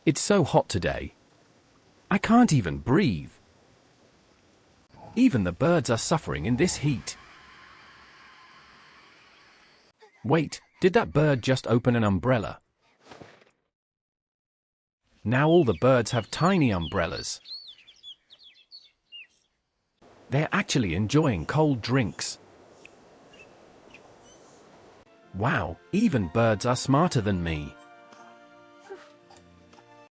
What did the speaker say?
It's so hot today. I can't even breathe. Even the birds are suffering in this heat. Wait, did that bird just open an umbrella? Now all the birds have tiny umbrellas. They're actually enjoying cold drinks. Wow, even birds are smarter than me.